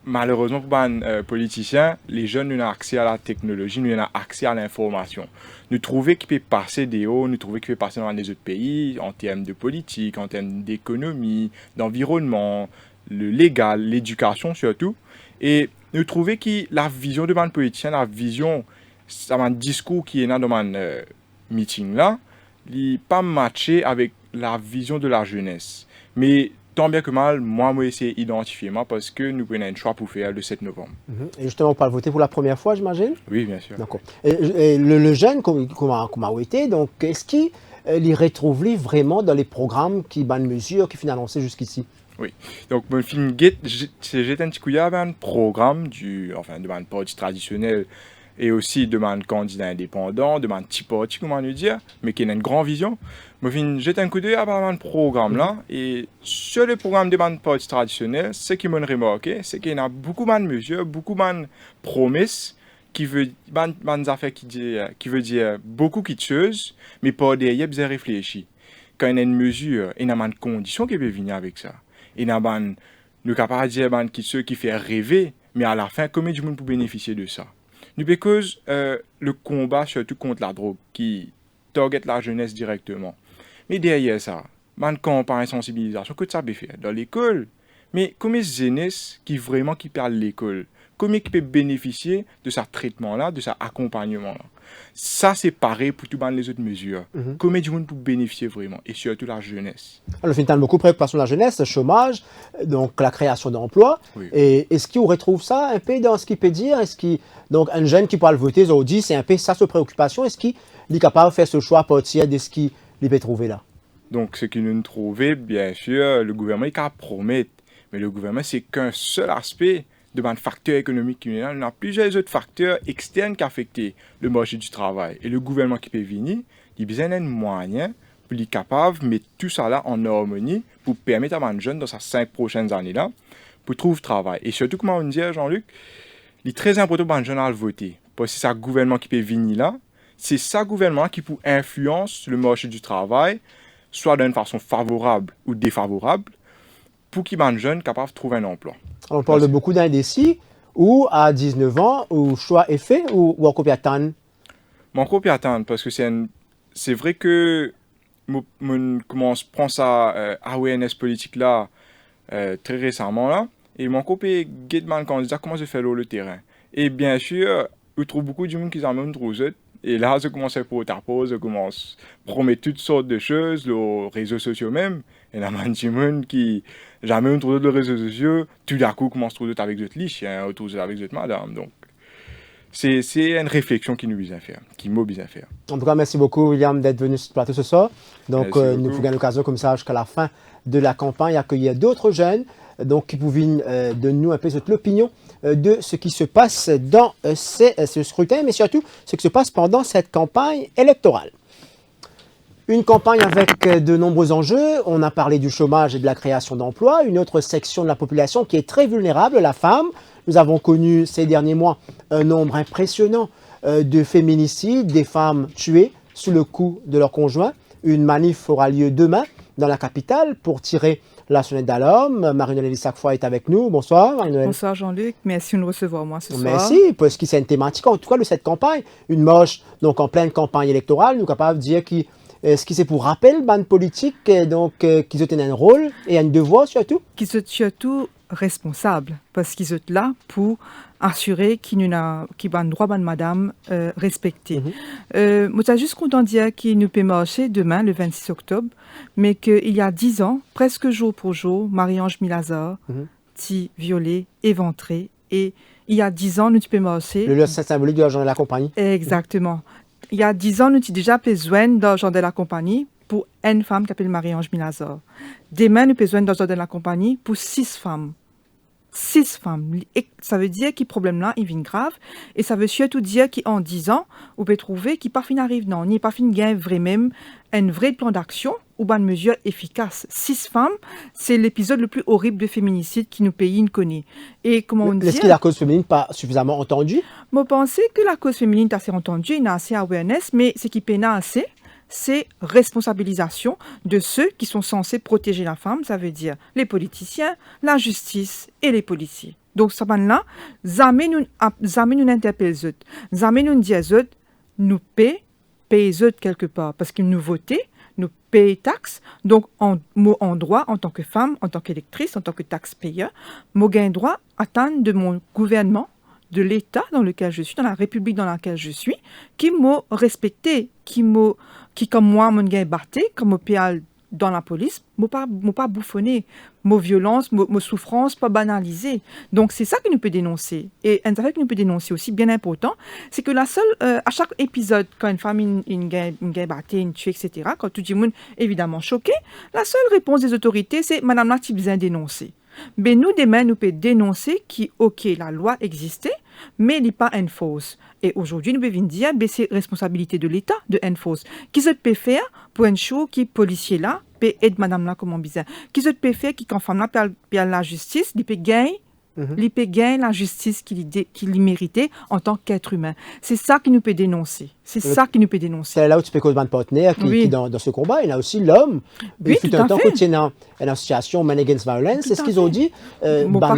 malheureusement pour les politiciens, les jeunes n'ont accès à la technologie, n'ont accès à l'information. Nous trouvons qu'il peut passer des hauts, nous trouvons qu'il peut passer dans les autres pays en termes de politique, en termes d'économie, d'environnement, le légal, l'éducation surtout. Et nous trouvons que la vision de les politiciens, la vision, le discours qui est dans le meeting là, n'est pas matché avec la vision de la jeunesse. Mais tant bien que mal, moi, je vais essayer d'identifier parce que nous prenons un choix pour faire le 7 novembre. Et justement, on parle voter pour la première fois, j'imagine? Oui, bien sûr. D'accord. Et le jeune, comment a été, donc, est-ce qu'il les retrouve vraiment dans les programmes mesures qui sont annoncées jusqu'ici? Oui. Donc, mon film j'ai un petit coup un programme de mon parti traditionnel et aussi de mon candidat indépendant, de mon petit parti, comment le dire, mais qui a une grande vision. J'ai un coup d'œil à mon programme là, et sur le programme de mon parti traditionnel, ce qui m'a remarqué, c'est qu'il y a beaucoup de mesures, beaucoup de promesses qui veut dire beaucoup de choses, mais pas derrière bien réfléchi. Quand il y a une mesure, il y a une condition qui peut venir avec ça. Il y a nous capable de dire ceux qui fait rêver, mais à la fin, combien de monde peut bénéficier de ça? Nous because le combat surtout contre la drogue qui target la jeunesse directement. Mais derrière ça, une campagne de sensibilisation que ça peut faire dans l'école. Mais comme les jeunesses qui perdent l'école, comment il peut bénéficier de ce traitement-là, de cet accompagnement-là. Ça, c'est pareil pour toutes les autres mesures. Comment du monde peut bénéficier vraiment, et surtout la jeunesse. Alors, finalement, beaucoup de préoccupations de la jeunesse, le chômage, donc la création d'emplois. Oui. Et est-ce qu'on retrouve ça un peu dans ce qu'il peut dire? Donc, un jeune qui pourra le voter, aujourd'hui, c'est un peu ça, sa préoccupation. Est-ce qu'il est capable de faire ce choix à partir de ce qu'il peut trouver là? Donc, ce qu'il nous trouve, bien sûr, le gouvernement, il peut promettre. Mais le gouvernement, c'est qu'un seul aspect de facteur économique qui est là. Il y a plusieurs autres facteurs externes qui affectent le marché du travail. Et le gouvernement qui peut venir, il a besoin d'un moyen pour être capable de mettre tout ça là en harmonie pour permettre à un jeune dans ces 5 prochaines années-là pour trouver travail. Et surtout, comme on dit, Jean-Luc, il est très important pour un jeune à le voter. Parce que c'est ça gouvernement qui peut venir là. C'est ça gouvernement qui peut influencer le marché du travail, soit d'une façon favorable ou défavorable, pour qu'il y ait un jeune capable de trouver un emploi. On parle de beaucoup d'indécis ou à 19 ans, où le choix est fait ou encore attendre? Encore puis attendre, parce que c'est vrai que je commence à prendre ça awareness politique là très récemment là, et mon copain Gateman candidat comment je fais le terrain. Et bien sûr, je trouve beaucoup de monde qui s'en trop autres. Et là, je commence à faire ta pause, je commence à promettre toutes sortes de choses, les réseaux sociaux même. Et là, il y a des gens qui jamais ont trouvé de réseaux sociaux, tout d'un coup commencent à trouver avec d'autres liches, autour avec d'autres madames. Donc, c'est une réflexion qui nous vise faire, qui m'a besoin faire. En tout cas, merci beaucoup, William, d'être venu sur le plateau ce soir. Donc, nous pouvons l'occasion comme ça jusqu'à la fin de la campagne accueillir d'autres jeunes donc, qui pouvaient de nous un peu l'opinion de ce qui se passe dans ce scrutin, mais surtout ce qui se passe pendant cette campagne électorale. Une campagne avec de nombreux enjeux. On a parlé du chômage et de la création d'emplois. Une autre section de la population qui est très vulnérable, la femme. Nous avons connu ces derniers mois un nombre impressionnant de féminicides, des femmes tuées sous le coup de leur conjoint. Une manif aura lieu demain dans la capitale pour tirer la sonnette d'alarme. Marie-Noël Elissac-Foy est avec nous. Bonsoir, Marie-Noël. Bonsoir, Jean-Luc. Merci de nous recevoir moi ce soir. Merci, parce que c'est une thématique, en tout cas, de cette campagne. Une moche, donc en pleine campagne électorale, nous sommes capables de dire ce qui c'est pour rappel, ban politique, donc qu'ils ont un rôle et un devoir surtout. Qu'ils sont surtout responsables, parce qu'ils sont là pour assurer qu'il y a un droit de madame respecté. Moi, je suis juste content de dire qu'il nous peut marcher demain, le 26 octobre, mais qu'il y a 10 ans, presque jour pour jour, Marie-Ange Milazar, petit violée, éventrée, et il y a 10 ans, nous peux marcher. Le lieu symbolique de l'argent de la compagnie. Exactement. Il y a 10 ans, nous avons déjà besoin d'argent de la compagnie pour une femme qui s'appelle Marie-Ange Milazar. Demain, nous avons besoin d'argent de la compagnie pour 6 femmes. 6 femmes. Et ça veut dire que ce problème-là, il vient grave. Et ça veut surtout dire qu'en 10 ans, on peut trouver qu'il n'y a pas fin arrive. Non, il n'y a pas fin gain vraiment un vrai plan d'action ou une mesure efficace. 6 femmes, c'est l'épisode le plus horrible de féminicide que nos pays connaît. Et comment on dit... Est-ce que la cause féminine n'est pas suffisamment entendue? Moi, je pense que la cause féminine est assez entendue, il y a assez awareness, mais ce qui peine assez, c'est responsabilisation de ceux qui sont censés protéger la femme, ça veut dire les politiciens, la justice et les policiers. Donc, ça va là, jamais nous interpellons les autres, jamais nous disons aux autres, nous payons les autres quelque part, parce qu'ils nous votent, nous payons taxes, donc en droit, en tant que femme, en tant qu'électrice, en tant que taxpayeur, moi j'ai droit à attendre de mon gouvernement, de l'État dans lequel je suis, dans la République dans laquelle je suis, qui m'a respecté, qui comme moi, mon gars batté, comme au péal dans la police, m'a pas bouffonné, m'a violence, m'a souffrance, pas banalisé. Donc c'est ça que nous peut dénoncer. Et un affaire que nous peut dénoncer aussi, bien important, c'est que la seule, à chaque épisode, quand une femme une gars batté, une tuée, etc., quand tout le monde est évidemment choqué, la seule réponse des autorités, c'est Madame là, tu as besoin de dénoncer. Mais nous, demain, nous pouvons dénoncer que, ok, la loi existait, mais elle n'est pas enforcée. Et aujourd'hui, nous pouvons dire que c'est responsabilité de l'État de enforcer. Qu'est-ce que peut faire pour un show qui est policier là, peut aider madame là comme on disait. Qu'est-ce que peut faire qui, quand femme là, peut la justice, il peut gagner. Il peut gagner la justice qu'il méritait en tant qu'être humain. C'est ça qui nous peut dénoncer. C'est ça qui nous peut dénoncer. C'est là où tu peux causer un partenaire qui dans ce combat. Il y a aussi l'homme. Oui, il fut un temps que tu es dans une association Man Against Violence. C'est ce qu'ils ont dit. Ban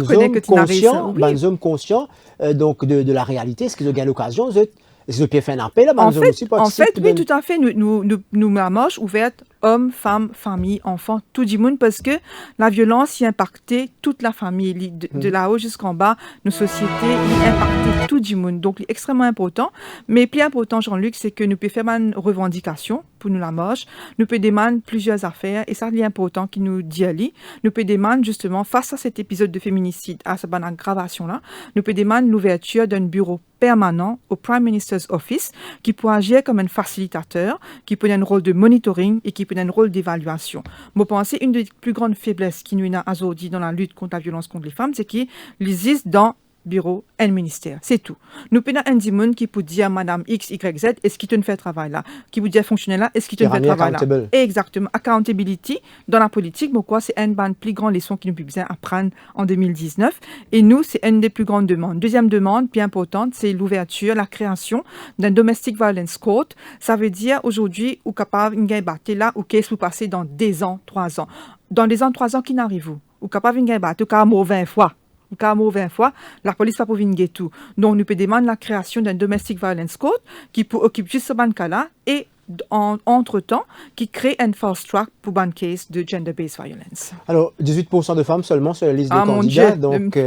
hommes conscients donc de la réalité. Est-ce qu'ils ont gagné l'occasion? Est-ce qu'ils ont pu faire un appel à ban hommes aussi? En fait, oui, tout à fait. Nous, la marche ouverte hommes, femmes, familles, enfants, tout le monde, parce que la violence y impactait toute la famille, de là-haut jusqu'en bas, nos sociétés, y impactait tout le monde. Donc, c'est extrêmement important. Mais plus important, Jean-Luc, c'est que nous pouvons faire une revendication pour nous la marche. Nous pouvons demander plusieurs affaires, et ça, c'est important qui nous dit ali. Nous pouvons demander, justement, face à cet épisode de féminicide, à cette aggravation-là, nous pouvons demander l'ouverture d'un bureau permanent au Prime Minister's Office qui peut agir comme un facilitateur, qui peut avoir un rôle de monitoring et qui peut avoir un rôle d'évaluation. Je pense que une des plus grandes faiblesses qui nous a aujourd'hui dans la lutte contre la violence contre les femmes, c'est qu'il existe dans bureau et le ministère. C'est tout. Nous avons un dimon qui peut dire Madame X, Y, Z, est-ce qu'il te fait travail là? Qui peut dire fonctionnaire là, est-ce qu'il te fait travail là? Exactement. Accountability dans la politique, pourquoi c'est une des plus grandes leçons qui nous besoin apprendre en 2019. Et nous, c'est une des plus grandes demandes. Deuxième demande, bien importante, c'est l'ouverture, la création d'un domestic violence court. Ça veut dire aujourd'hui, ou capable de battre là, ou qu'est-ce que vous passez dans 2 ans, 3 ans. Dans 2 ans, 3 ans, qui n'arrive où? Ou capable de battre, ou capable 20 fois. Cas 20 fois, la police va pas venir tout. Donc, nous peut demander la création d'un domestic violence court qui peut occuper juste ce cas-là et entre-temps, qui crée un fast track pour un case de gender-based violence. Alors, 18% de femmes seulement sur la liste de candidats. Donc,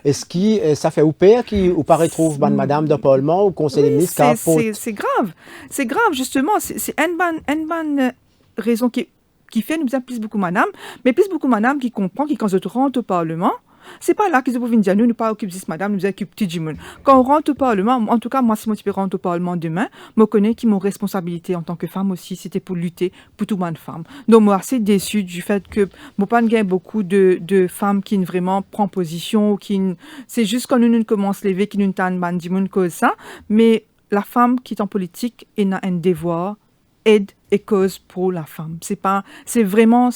est-ce que ça fait ou pire qui ou pas retrouve madame de Parlement ou conseil des ministres? C'est grave. C'est grave, justement. C'est une bonne raison qui fait nous plus beaucoup madame, mais plus beaucoup madame qui comprend que quand je rentre au Parlement, c'est pas là qu'ils peuvent dire nous pas occuper this madame, nous occupons petit monde. Quand on rentre au Parlement, en tout cas moi si moi tu peux rentrer au Parlement demain, moi connais qui mon responsabilité en tant que femme aussi, c'était pour lutter pour tout le monde femme. Donc moi assez déçue du fait que moi pas gagne beaucoup de femmes qui vraiment prend position, c'est juste quand nous commence à lever qui nous tannent bandi monde cause ça, mais la femme qui est en politique elle a un devoir aide et cause pour la femme. C'est vraiment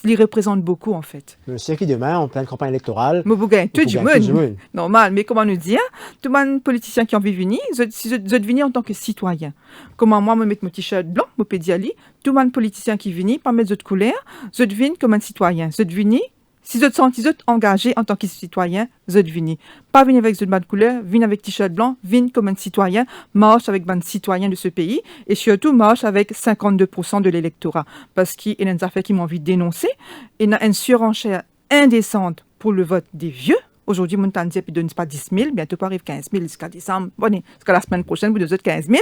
il représente beaucoup, en fait. Monsieur qui demain, en pleine campagne électorale... Mais vous gagnez tout du monde. Normal, mais comment nous dire? Tout le monde politicien qui a envie de venir, je venir en tant que citoyen. Comment moi, me mettre mon t-shirt blanc, mon pédiali, tout le monde politicien qui vient, pas mettre d'autres couleurs, je viens comme un citoyen. Je venir, si je sens engagé en tant que citoyen, je viens. Pas venir avec de couleur, venir avec t-shirt blanc, venir comme un citoyen, marche avec un citoyen de ce pays et surtout marche avec 52% de l'électorat. Parce qu'il y a des affaires qui m'ont envie de dénoncer. Il y a une surenchère indécente pour le vote des vieux. Aujourd'hui, mon temps ne donne pas 10 000, bientôt pas arrive 15 000 jusqu'à décembre. Bon, jusqu'à la semaine prochaine, vous devez 15 000.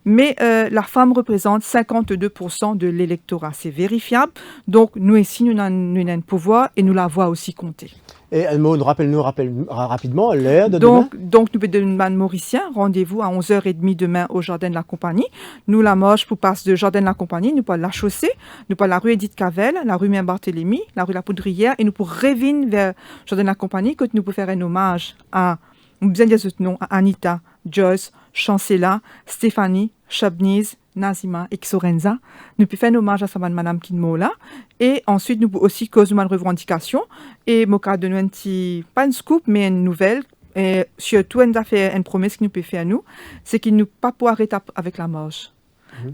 Mais la femme représente 52% de l'électorat. C'est vérifiable. Donc, nous ici, nous avons un pouvoir et nous la voix aussi compter. Et Maud, rappelle-nous rapidement l'heure de demain. Donc, nous demandons Mauricien, rendez-vous à 11h30 demain au Jardin de la Compagnie. Nous, la marche pour passer de Jardin de la Compagnie, nous pas la chaussée, nous pas la rue Edith Cavell, la rue Mère-Barthélemy, la rue La Poudrière, et nous pour revenir vers Jardin de la Compagnie, que nous pouvons faire un hommage à, on besoin de ce nom, à Anita, Joyce, Chancela, Stéphanie, Chabniz, Nazima et Xorenza. Nous pouvons faire un hommage à sa madame Kinmola. Et ensuite, nous pouvons aussi causer une revendication. Et mon cas de nous, pas une scoop, mais une nouvelle. Et surtout, on a fait une promesse que nous pouvons faire à nous, c'est qu'il ne peut pas pouvoir arrêter avec la marche.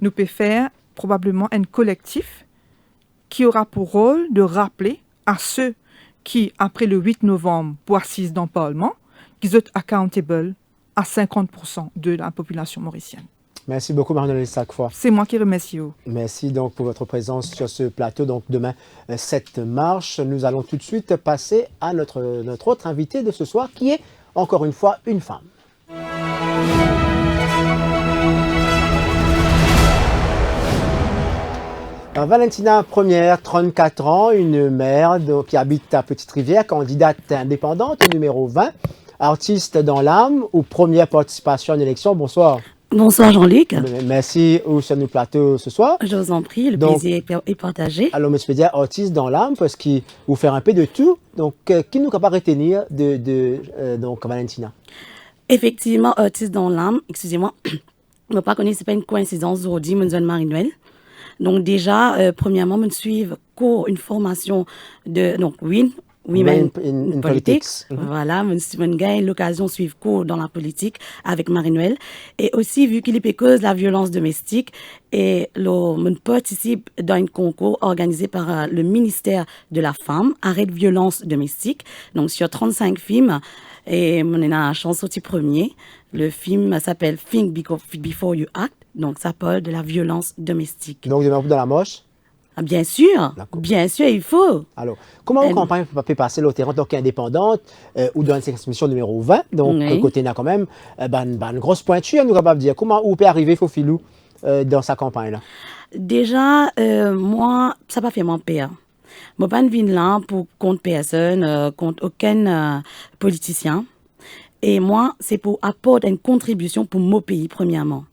Nous pouvons faire probablement un collectif qui aura pour rôle de rappeler à ceux qui, après le 8 novembre, pour assises dans le Parlement, qu'ils sont accountable à 50% de la population mauricienne. Merci beaucoup, Marie-Noël Sacfoy. C'est moi qui remercie. Merci donc pour votre présence sur ce plateau. Donc demain, cette marche, nous allons tout de suite passer à notre autre invité de ce soir, qui est encore une fois une femme. Valentina Première, 34 ans, une mère qui habite à Petite-Rivière, candidate indépendante numéro 20, artiste dans l'âme ou première participation à une élection. Bonsoir. Bonsoir Jean-Luc. Merci sur notre plateau ce soir. Je vous en prie, le plaisir est partagé. Alors, je peux dire artiste dans l'âme parce qu'il vous fait un peu de tout. Donc, qui nous peut pas retenir donc Valentina? Effectivement, artiste dans l'âme, excusez-moi, je ne pas connaître, ce n'est pas une coïncidence aujourd'hui, je me Marie-Noël. Donc déjà, premièrement, je suis une formation de Women in Politics. Voilà, je gagne l'occasion de suivre cours dans la politique avec Marie-Noël. Et aussi, vu qu'il est cause de la violence domestique, et je participe dans un concours organisé par le ministère de la Femme, Arrêt de violence domestique. Donc, sur 35 films, et on a la chance sorti premier. Le film s'appelle Think Before You Act. Donc, ça parle de la violence domestique. Donc, demain, dans la moche? Ah, bien sûr, il faut. Alors, comment une campagne peut passer le terrain donc indépendante ou dans cette mission numéro 20, donc côté n'a quand même une grosse pointure, nous capable de dire comment on peut arriver Fofilou dans sa campagne là. Déjà, moi, ça pas fait mon père. Moi, pas une là pour contre personne, contre aucun politicien. Et moi, c'est pour apporter une contribution pour mon pays, premièrement.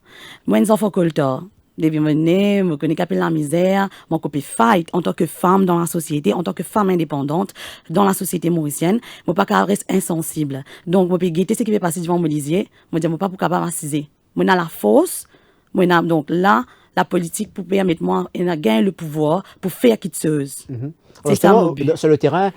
Moi, un enfant coltor. Depuis mon nez, je connais qu'appelle la misère, mon copie fight en tant que femme dans la société, en tant que femme indépendante dans la société mauricienne, je pas qu'à rester insensible. Donc, je peux guetter ce qui va passer devant mon lisier, je dis, pas pour capable assiser. Je la force, donc là, la politique pour permettre moi, et gagner le pouvoir pour faire quelque chose. C'est ça. Sur le terrain,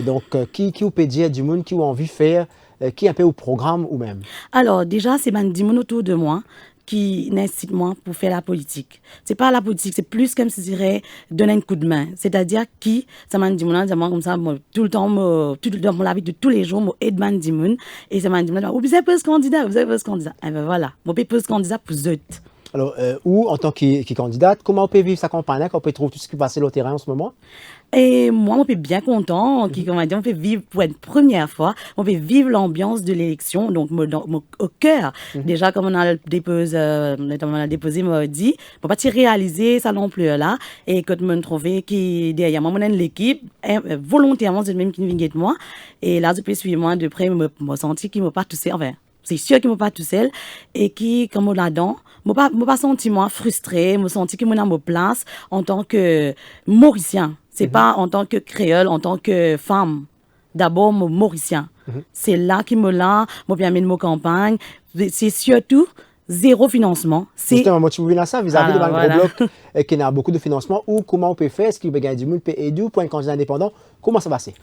donc, qui peut dire du monde qui a envie de faire, qui un peu au programme ou même? Alors, déjà, c'est du monde autour de moi qui n'incite moi pour faire la politique. C'est pas la politique, c'est plus comme si je dirais donner un coup de main. C'est-à-dire qui, ça m'a dit moi comme ça, tout le temps, dans la vie de tous les jours, moi aide man dit moun et ça m'a dit vous avez posé candidat. Et ben voilà, moi peux poser candidat pour eux. Alors, ou en tant que candidate, comment on peut vivre sa campagne, qu'on peut trouver tout ce qui passe sur le terrain en ce moment? Et moi, on peut bien content, on peut vivre pour une première fois, on peut vivre l'ambiance de l'élection, donc au cœur. Déjà, comme on a déposé, m'a dit, pour pas réaliser ça non plus là, et quand me trouver qui derrière moi, l'équipe, volontairement, c'est le même qui vient de moi, et là, je peux suivre moi de près, me sentir qu'il m'a pas tout seul, enfin, c'est sûr qu'il m'a pas tout seul, et qui, comme on là-dedans, je ne pas senti moi frustré, je senti que je suis à ma place en tant que Mauricien. C'est pas en tant que créole, en tant que femme. D'abord, Mauricien. C'est là qui me l'a, permis de ma campagne. C'est surtout zéro financement. Justement, moi, tu veux ça vis-à-vis de gros bloc qui a beaucoup de financement ou comment on peut faire? Est-ce qu'il peut gagner du monde, peut aider pour un candidat indépendant? Comment ça va passer?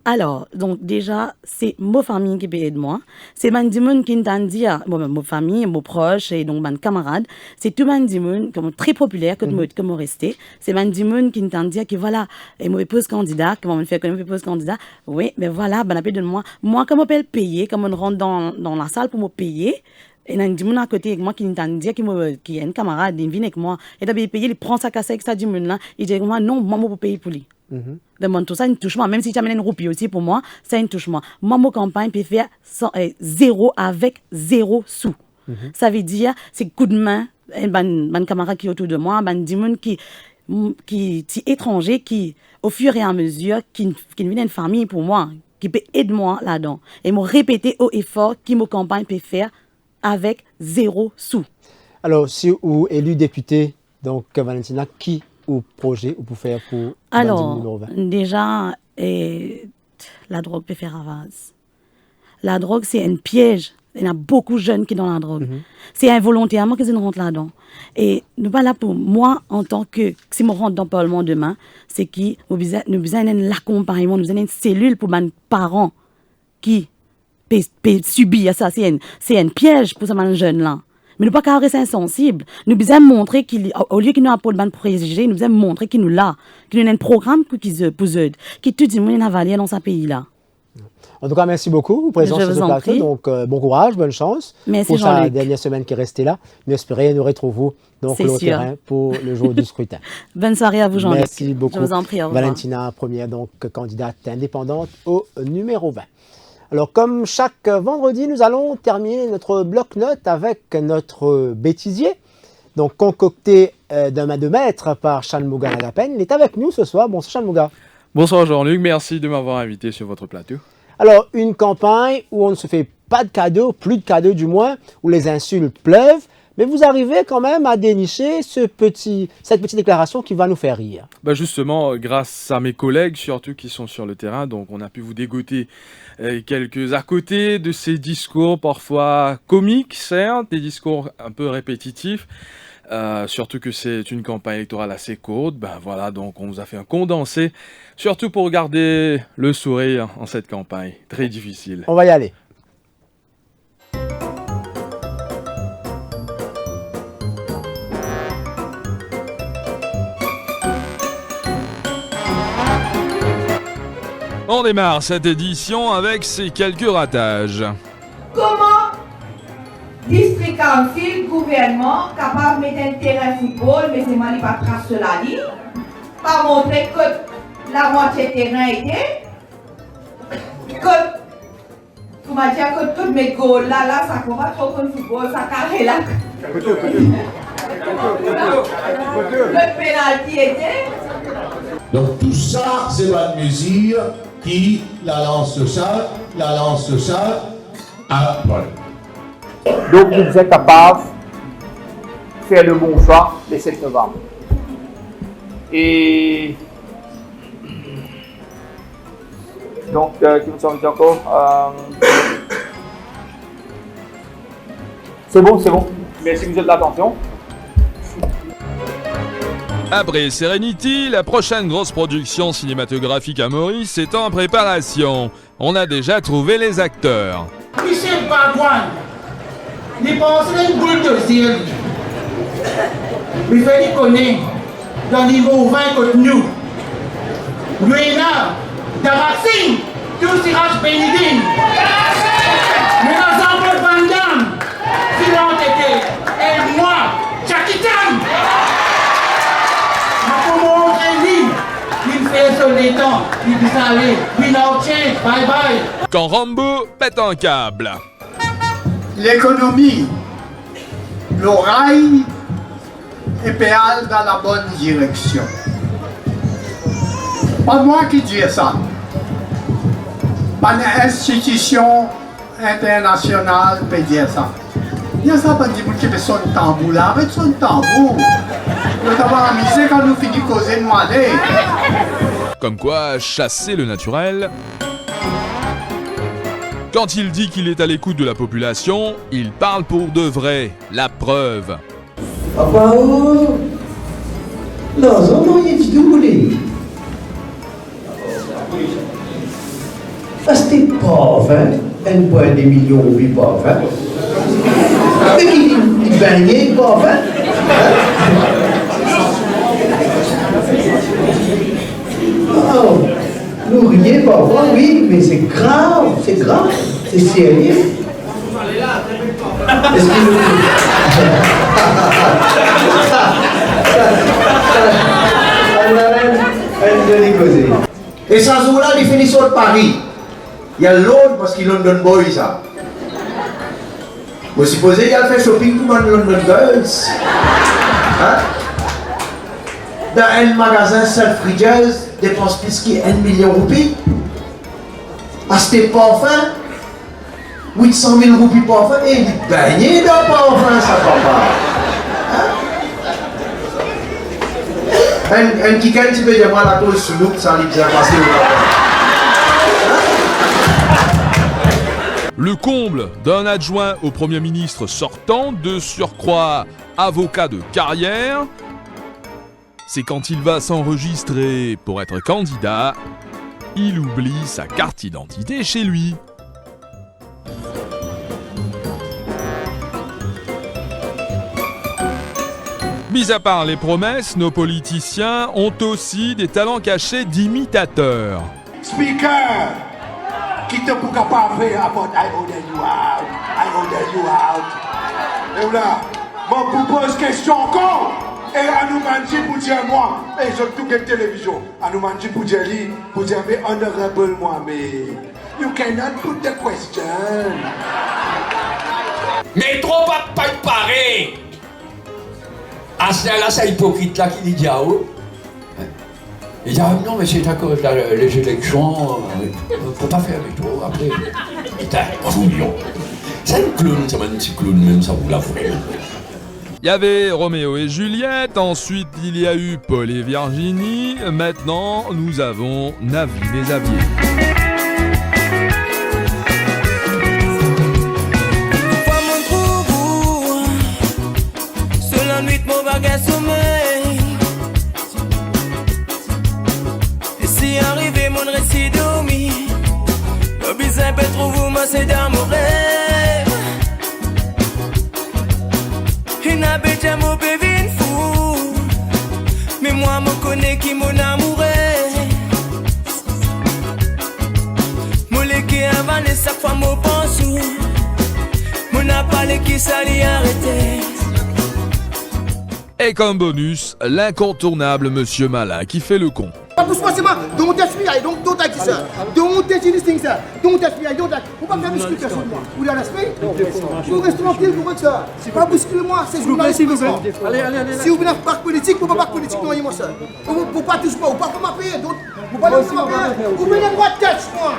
Alors, donc déjà, c'est ma famille qui peut aider moi. C'est du monde qui entend dire, ma famille, mes proches et donc mes camarades, c'est tout du monde comme très populaire que me rester. C'est du monde qui entend dire que voilà, et moi pose candidat, comment on fait quand on pose candidat. Oui, mais voilà, ben de moi. Moi, comment on peut le payer, comment on rentre dans la salle pour me payer. Et il y a des gens à côté avec moi qui entendent dire qu'il y a un camarade, il vient avec moi. Et d'abord, il paye, il prend sa casse avec ça du monde là. Il dit, moi, non, moi, je peux payer pour lui. Demande tout ça, il touche moi. Même si tu amènes une roupie aussi pour moi, ça, il touche moi. Moi, ma campagne peut faire zéro avec zéro sous. Ça veut dire, c'est coup de main, un camarade qui est autour de moi, des gens qui sont étrangers, qui, au fur et à mesure, qui viennent une famille pour moi, qui peut aider moi là-dedans. Et me répéter haut et fort qui ma campagne peut faire avec zéro sous. Alors, si vous élu député, donc Valentina, qui ou projet ou pour faire pour alors, numéro 20? Déjà, la drogue peut faire avance. La drogue, c'est un piège. Il y a beaucoup de jeunes qui sont dans la drogue. C'est involontairement qu'ils rentrent là-dedans. Et nous pas là pour moi, en tant que, si je rentre dans le Parlement demain, c'est qui nous besoin l'accompagnement, nous besoin une cellule pour mes parents qui subir ça, c'est un piège pour ces jeunes-là. Mais nous pas qu'à rester insensibles. Nous besoin montrer au lieu qu'ils nous apportent des préjugés, nous besoin montrer qu'ils nous là, qu'ils nous ont un programme pour eux, qui tout le monde a valé dans ce pays-là. En tout cas, merci beaucoup pour présence sur ce plateau. Donc, bon courage, bonne chance. Merci pour Jean-Luc. sa dernière semaine qui est restée là. Nous espérons nous retrouver donc au terrain pour le jour du scrutin. Bonne soirée à vous, Jean-Luc. Merci beaucoup. Je vous en prie, au revoir. Valentina, première donc candidate indépendante au numéro 20. Alors, comme chaque vendredi, nous allons terminer notre bloc-notes avec notre bêtisier, donc concocté d'un main de maître par Chanmuga Nagapen. Il est avec nous ce soir. Bonsoir Chanmuga. Bonsoir Jean-Luc, merci de m'avoir invité sur votre plateau. Alors, une campagne où on ne se fait pas de cadeaux, plus de cadeaux du moins, où les insultes pleuvent, mais vous arrivez quand même à dénicher cette petite déclaration qui va nous faire rire. Bah justement, grâce à mes collègues surtout qui sont sur le terrain, donc on a pu vous dégoter quelques à côté de ces discours parfois comiques, certes, des discours un peu répétitifs. Surtout que c'est une campagne électorale assez courte, ben voilà, donc on vous a fait un condensé, surtout pour garder le sourire en cette campagne, très difficile. On va y aller. On démarre cette édition avec ces quelques ratages. Comment District Council, gouvernement, capable de mettre un terrain football, mais c'est moi qui pas trace cela dit. pas montrer que la moitié terrain était, que, comment dire, que tous mes goals là, ça combat trop comme football, ça carré là. Le pénalty était. Donc tout ça, c'est la mesure qui la lance ça à Paul. Donc ils étaient capables de faire le bon choix le 7 novembre. Et donc, qui me semble encore. C'est bon. Merci de l'attention. Après Serenity, la prochaine grosse production cinématographique à Maurice est en préparation. On a déjà trouvé les acteurs. Michel Bagouane, il pense à une boule de ciel. Il fait qu'il connaît dans le niveau 20 contre nous. Luena, Davaxine, tout Siraj Benidine. Mais dans un peu Van Damme, Silent était, et moi, Jackie Chan. Il fait son étang, il dit allez, we now change, bye bye. Quand Rambo pète un câble. L'économie, le rail est pédale dans la bonne direction. Pas moi qui dis ça. Pas une institution internationale peut dire ça. Il y a ça, pas de qui fait son tambour là, avec son tambour. Nous avons amusé quand nous finissons de causer de malais. Comme quoi, chasser le naturel. Quand il dit qu'il est à l'écoute de la population, il parle pour de vrai. La preuve. Papa, non, il est doublé. C'était pauvre, hein? Elle boit des millions de roupies pauvres, hein? Mais qui baignait pauvre, hein? Oh, nous riez parfois, oui, mais c'est grave, c'est sérieux. Est-ce que Et ça joue là, il finit sur Paris. Il y a l'autre parce qu'il London Boy ça. Vous supposez qu'il a fait shopping pour les London Girls. Hein? Dans un magasin Selfridges, dépense plus qu'1 million de roupies. Acheter parfum, 800 000 roupies parfum, et il dit baigner dans parfum, ça papa. Un qui gagne, tu peux dire moi la cause sous l'eau, ça allait bien passer au Le comble d'un adjoint au Premier ministre sortant, de surcroît avocat de carrière, c'est quand il va s'enregistrer pour être candidat, il oublie sa carte d'identité chez lui. Mis à part les promesses, nos politiciens ont aussi des talents cachés d'imitateurs. Speaker, qui te pour capable faire about I order you out. Et voilà, je propose question encore. Et à nous manger pour dire moi, et je tout quelle télévision, à nous manger pour dire lui, pour dire mais honorable moi, mais you cannot put the question. Mais trop pas pareil. À ce là, c'est hypocrite là qui dit ah oh. Il dit ah non mais c'est à cause les élections, on ne peut pas faire mais trop après. C'est un couillon. C'est un clown, c'est un petit clown même, ça vous l'avouez. Il y avait Roméo et Juliette, ensuite il y a eu Paul et Virginie, maintenant nous avons Navi et Xavier. Et si arrivé mon récit dormi, le bizarre peut trouver moi c'est d'amour. Il n'a pas de mots pévin fou, mais moi me connais qui mon amoureux. Mon légué avant et chaque fois mon pensou, mon a parlé qui s'allait arrêter. Et comme bonus, l'incontournable Monsieur Malin qui fait le con. Pas doucement, c'est moi. Don't touch me, don't touch this, sir. Don't touch this thing, sir. Don't touch me, don't touch. Faut pas faire bousculer sur moi. Vous l'avez l'esprit? Vous restez tranquille, vous faites ça. pas bousculer moi, c'est journaliste. Si vous venez à parc politique, vous ne pouvez pas politique, non, moi ça. Vous pas toucher moi, vous pas m'appeler, donc vous pas m'appeler. Vous venez pas touch moi.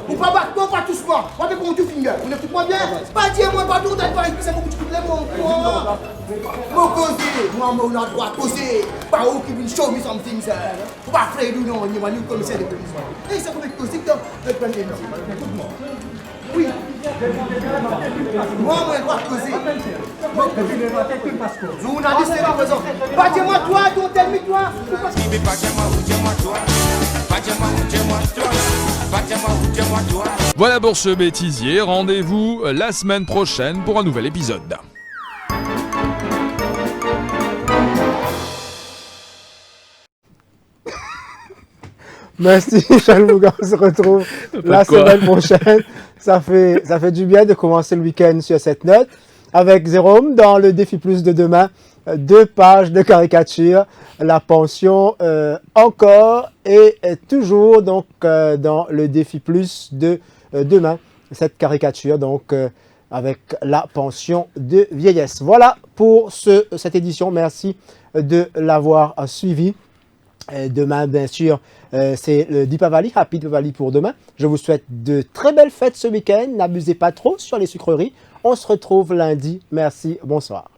Vous pas battre moi, pas toucher moi. Vous avez comment tu finger? Vous n'êtes pas bien? Pas dire moi, pas tout, t'as pas expliqué ça pour que tu les moi. Vous causez, moi, on a le droit de causer. Pas où qui veut show me something, sir. Vous pas frère ou non, ni moi, ni commissaire de police. Et ça vous fait causer dans le plan de oui. Moi, je dois causer. Journaliste, c'est la raison. Pas dis-moi toi, don't tell me toi. Voilà pour ce bêtisier, rendez-vous la semaine prochaine pour un nouvel épisode. Merci Charles Bougan, on se retrouve la semaine prochaine. Ça fait du bien de commencer le week-end sur cette note. Avec Jérôme, dans le Défi Plus de demain, 2 pages de caricature, la pension encore et toujours donc dans le Défi Plus de demain, cette caricature donc avec la pension de vieillesse. Voilà pour cette édition, merci de l'avoir suivi. Demain, bien sûr, c'est le Deepavali, Happy Deepavali pour demain. Je vous souhaite de très belles fêtes ce week-end. N'abusez pas trop sur les sucreries. On se retrouve lundi. Merci, bonsoir.